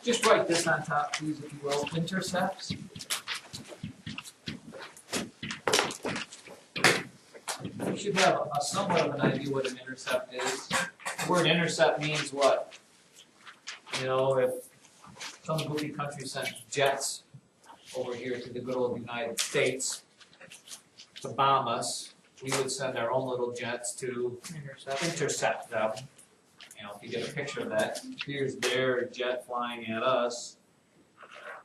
Just write this on top, please, if you will. Intercepts. You should have a somewhat of an idea what an intercept is. The word intercept means what? You know, if some goofy country sent jets over here to the good old United States to bomb us, we would send our own little jets to intercept them. You know, if you get a picture of that, here's their jet flying at us.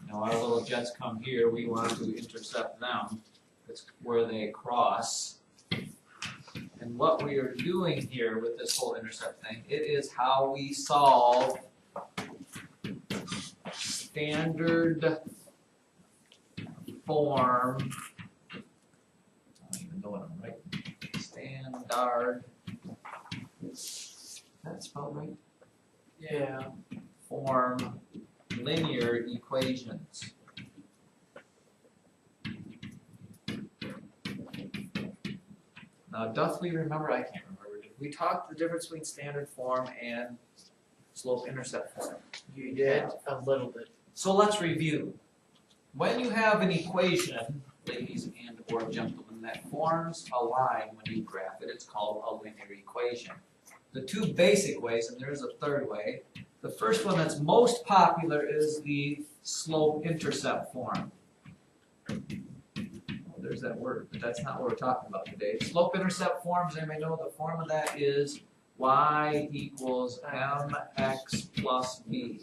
You know, our little jets come here, we want to intercept them. That's where they cross. And what we are doing here with this whole intercept thing, it is how we solve standard form. I don't even know what I'm writing. Standard. That's spelled right? Yeah. Form linear equations. Now, doth we remember? I can't remember. Did we talk the difference between standard form and slope-intercept form? You did a little bit. So let's review. When you have an equation, ladies and or gentlemen, that forms a line when you graph it, it's called a linear equation. The two basic ways, and there's a third way. The first one that's most popular is the slope-intercept form. Oh, there's that word, but that's not what we're talking about today. Slope-intercept forms, anybody know the form of that is y equals mx plus b.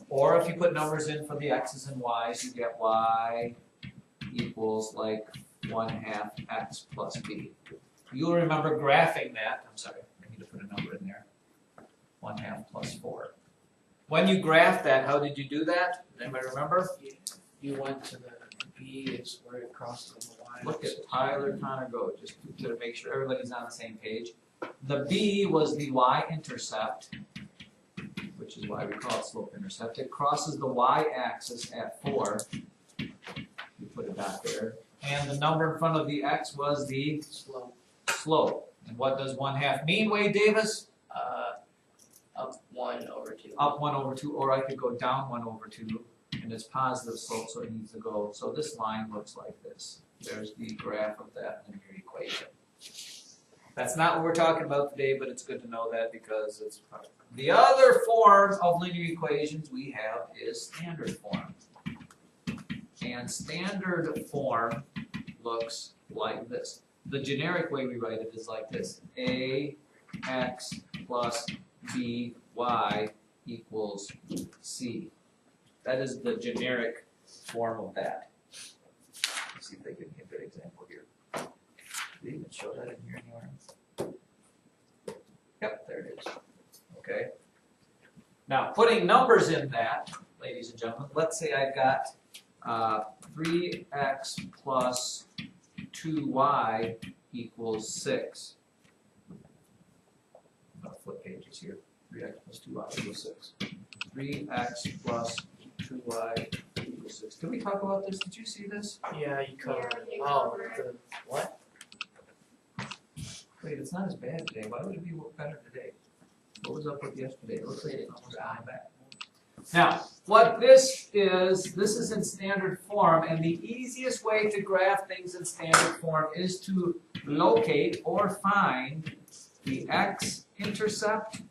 Or if you put numbers in for the x's and y's, you get y equals like 1/2 x plus b. You'll remember graphing that. I'm sorry, I need to put a number in there. 1/2 plus 4. When you graph that, how did you do that? Anybody remember? You went to the B is where it crosses the line. Look at Tyler Connor go, just to make sure everybody's on the same page. The B was the y-intercept, which is why we call it slope-intercept. It crosses the y-axis at 4. You put a dot there. And the number in front of the x was the slope. And what does 1/2 mean, Wade Davis? Up 1/2. Up 1/2, or I could go down 1/2, and it's positive slope, so it needs to go. So this line looks like this. There's the graph of that linear equation. That's not what we're talking about today, but it's good to know that because it's part of it. The other form of linear equations we have is standard form. And standard form looks like this. The generic way we write it is like this. Ax plus by equals c. That is the generic form of that. Let's see if they give me a good example here. Did they even show that in here anywhere? Yep, there it is. Okay. Now, putting numbers in that, ladies and gentlemen, let's say I've got 3x plus 2y equals 6. I'm going to flip pages here. 3x plus 2y equals 6. 3x plus 2y equals 6. Did we talk about this? Did you see this? Yeah, you covered it. you Oh, covered the what? Wait, it's not as bad today. Why would it be better today? What was up with yesterday? It looks like it's almost gone back. Now, what this is in standard form, and the easiest way to graph things in standard form is to locate or find the x-intercept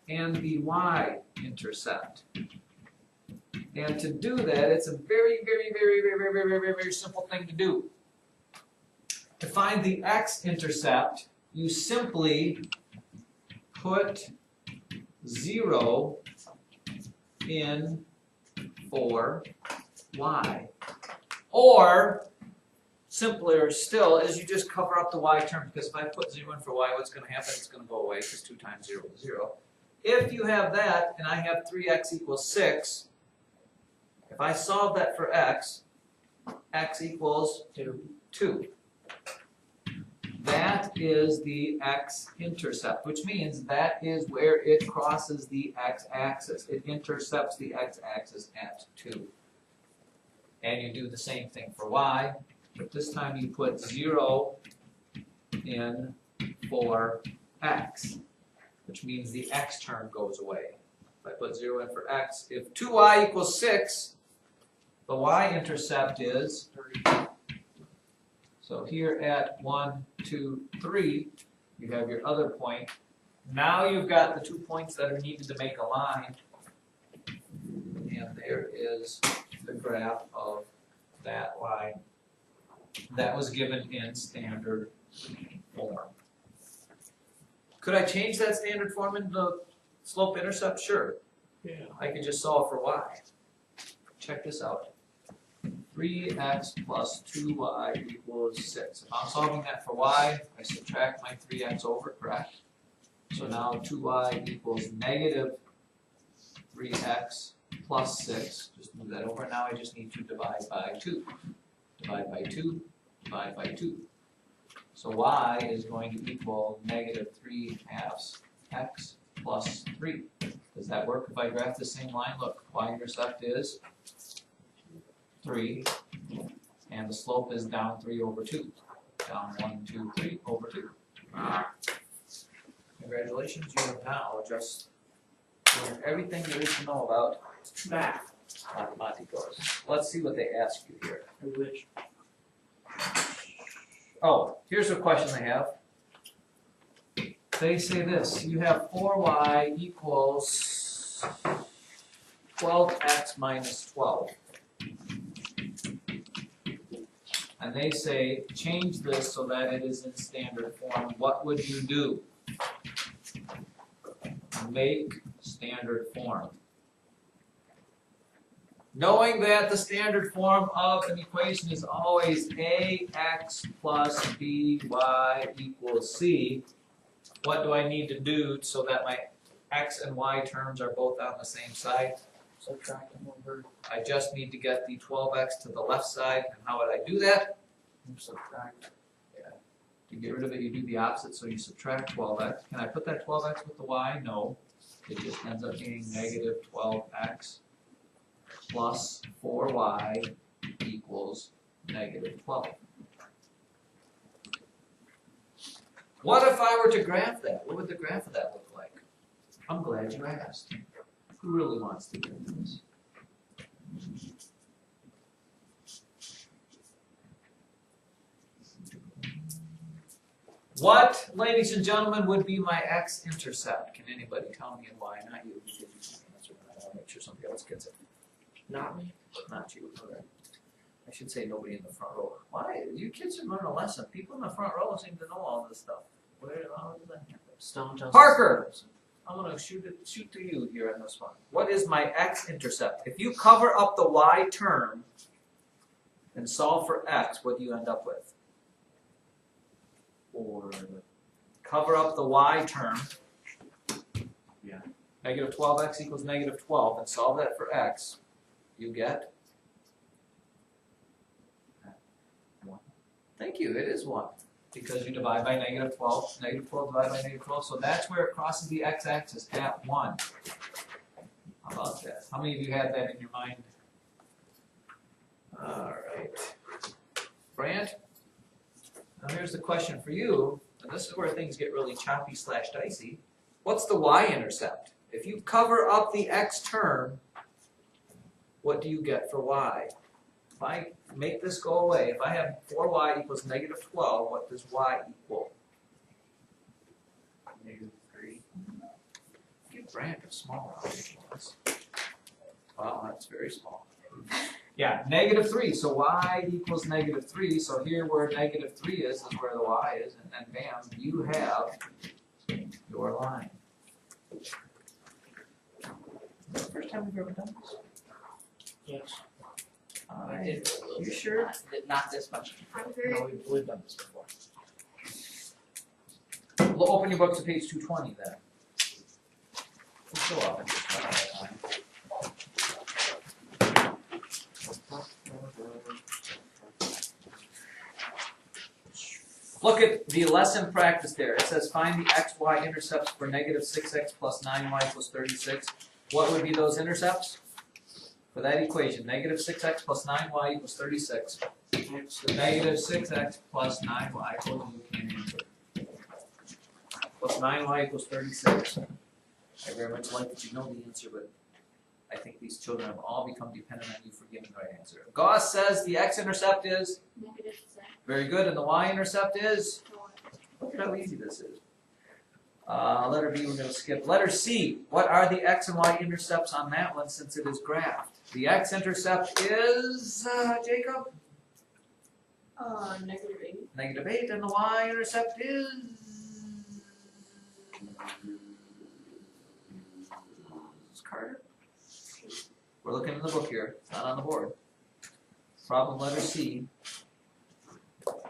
and the y-intercept. And to do that, it's a very simple thing to do. To find the x-intercept, you simply put 0 in for y. Or, simpler still, is you just cover up the y term, because if I put 0 in for y, what's going to happen? It's going to go away, because 2 times 0 is 0. If you have that, and I have 3x equals 6, if I solve that for x, x equals 2. That is the x-intercept, which means that is where it crosses the x-axis. It intercepts the x-axis at 2. And you do the same thing for y. but this time you put 0 in for x, which means the x term goes away. If I put 0 in for x, if 2y equals 6, the y-intercept is 3. So here at 1, 2, 3, you have your other point. Now you've got the 2 points that are needed to make a line. And there is the graph of that line that was given in standard form. Could I change that standard form into slope-intercept? Sure. Yeah. I can just solve for y. Check this out. 3x plus 2y equals 6. If I'm solving that for y, I subtract my 3x over, correct? So now 2y equals negative 3x plus 6. Just move that over. Now I just need to divide by 2. Divide by 2. Divide by 2. So y is going to equal negative 3/2 x plus 3. Does that work if I graph the same line? Look, y-intercept is 3, and the slope is down 3 over 2. Down 1, 2, 3 over 2. Congratulations, you have now just learned everything there is to know about Math. mathematicos. Let's see what they ask you here. I wish. Oh, here's a question they have. They say this, you have 4y equals 12x minus 12. And they say, change this so that it is in standard form. What would you do? Make standard form. Knowing that the standard form of an equation is always ax plus by equals c, what do I need to do so that my x and y terms are both on the same side? Subtract them over. I just need to get the 12x to the left side. And how would I do that? Subtract. To get rid of it, you do the opposite, so you subtract 12x. Can I put that 12x with the y? No. It just ends up being negative 12x plus 4y equals negative 12. What if I were to graph that? What would the graph of that look like? I'm glad you asked. Who really wants to do this? What, ladies and gentlemen, would be my x-intercept? Can anybody tell me and why? Not you, because you can't answer that. I want to make sure somebody else gets it. Not me. Not you. Okay. I should say nobody in the front row. Why? You kids should learn a lesson. People in the front row seem to know all this stuff. How does that happen? Stone Justice. Parker! I'm going to shoot to you here on this one. What is my x-intercept? If you cover up the y term and solve for x, what do you end up with? Or cover up the y term. Yeah. Negative 12x equals negative 12, and solve that for x. You get 1. Thank you, it is 1. Because you divide by negative 12. Negative 12 divided by negative 12. So that's where it crosses the x-axis at 1. How about that? How many of you had that in your mind? All right. Brant? Now here's the question for you, and this is where things get really choppy / dicey. What's the y-intercept? If you cover up the x term, what do you get for y? If I make this go away, if I have 4y equals negative 12, what does y equal? Negative 3. Give Brant a small round. Wow, that's very small. Yeah, negative 3. So y equals negative 3. So here where negative 3 is where the y is. And then bam, you have your line. Is that the first time we've ever done this? Yes. I did. You sure? Not this much. No, we've done this before. Well, open your books to page 220 then. We'll show up in just one at a time. Look at the lesson practice there. It says find the x, y intercepts for negative 6x plus 9y equals 36. What would be those intercepts? For that equation, negative 6x plus 9y equals 36. Negative 6x plus 9y. I told you you can't answer. Plus 9y equals 36. I very much like that you know the answer, but I think these children have all become dependent on you for giving the right answer. Gauss says the x-intercept is? -6. Very good. And the y-intercept is? Look at how easy this is. Letter B we're going to skip. Letter C. What are the x and y intercepts on that one since it is graphed? The x-intercept is, Jacob? -8. Negative 8. And the y-intercept is? Carter? We're looking in the book here. It's not on the board. Problem letter C.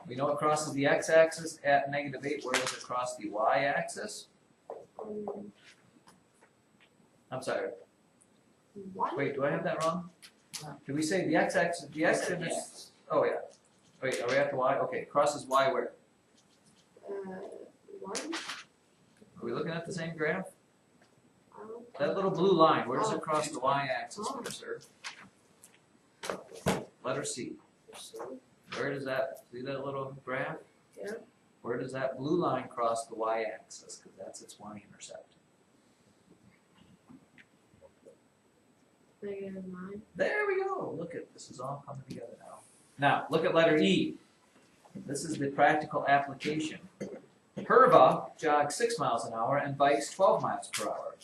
We know it crosses the x-axis at negative 8. Where does it cross the y-axis? I'm sorry. 1. Wait, do I have that wrong? Did we say the x-axis? The x-axis. Oh yeah. Wait, are we at the y? Okay, crosses y where? 1. Are we looking at the same graph? That little blue line, where does it cross the y-axis, sir? Letter C. Where does that, see that little graph? Yeah. Where does that blue line cross the y-axis? Because that's its y-intercept. -9. There we go. Look at this is all coming together now. Now, look at letter E. This is the practical application. Herva jogs 6 miles an hour and bikes 12 miles per hour.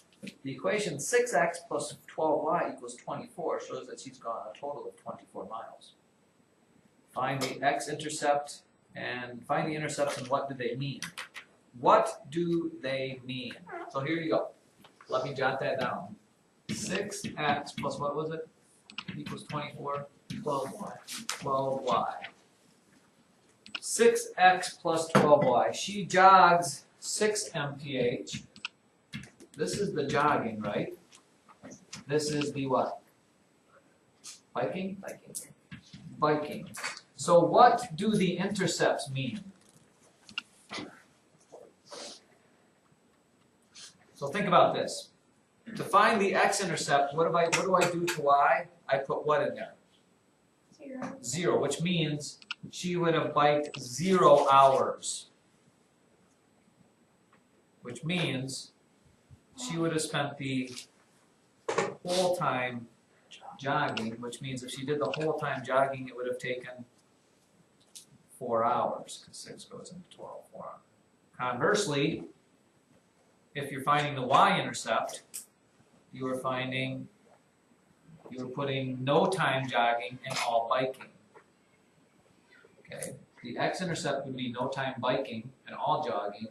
The equation 6x plus 12y equals 24 shows that she's gone a total of 24 miles. Find the x-intercept and find the intercepts and what do they mean? What do they mean? So here you go. Let me jot that down. 6x plus what was it? Equals 24. 12y. 12y. 6x plus 12y. She jogs 6 mph. This is the jogging, right? This is the what? Biking? Biking. So what do the intercepts mean? So think about this. To find the x-intercept, what do I do to y? I put what in there? 0. 0, which means she would have biked 0 hours. Which means she would have spent the whole time jogging, which means if she did the whole time jogging, it would have taken 4 hours, because 6 goes into 12, 4 hours. Conversely, if you're finding the y-intercept, you are putting no time jogging and all biking. Okay, the x-intercept would be no time biking and all jogging.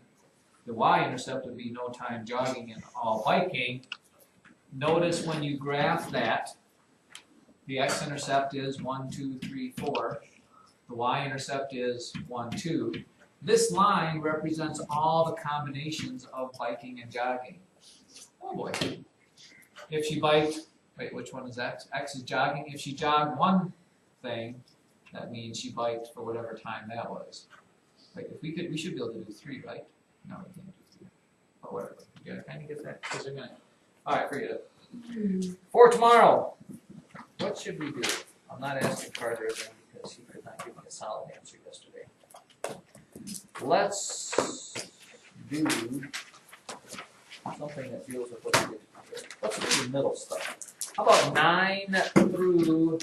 The y-intercept would be no time jogging and all biking. Notice when you graph that, the x-intercept is 1, 2, 3, 4. The y-intercept is 1, 2. This line represents all the combinations of biking and jogging. Oh boy. If she biked, wait, which one is x? X is jogging. If she jogged one thing, that means she biked for whatever time that was. Like if we should be able to do 3, right? No, we can't do 3. But whatever. You gotta kind of get that because they're gonna. All right, forget it. For tomorrow, what should we do? I'm not asking Carter again because he could not give me a solid answer yesterday. Let's do something that deals with what we did here. Let's do the middle stuff. How about 9 through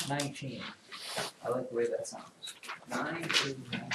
19? I like the way that sounds. 9 through 19.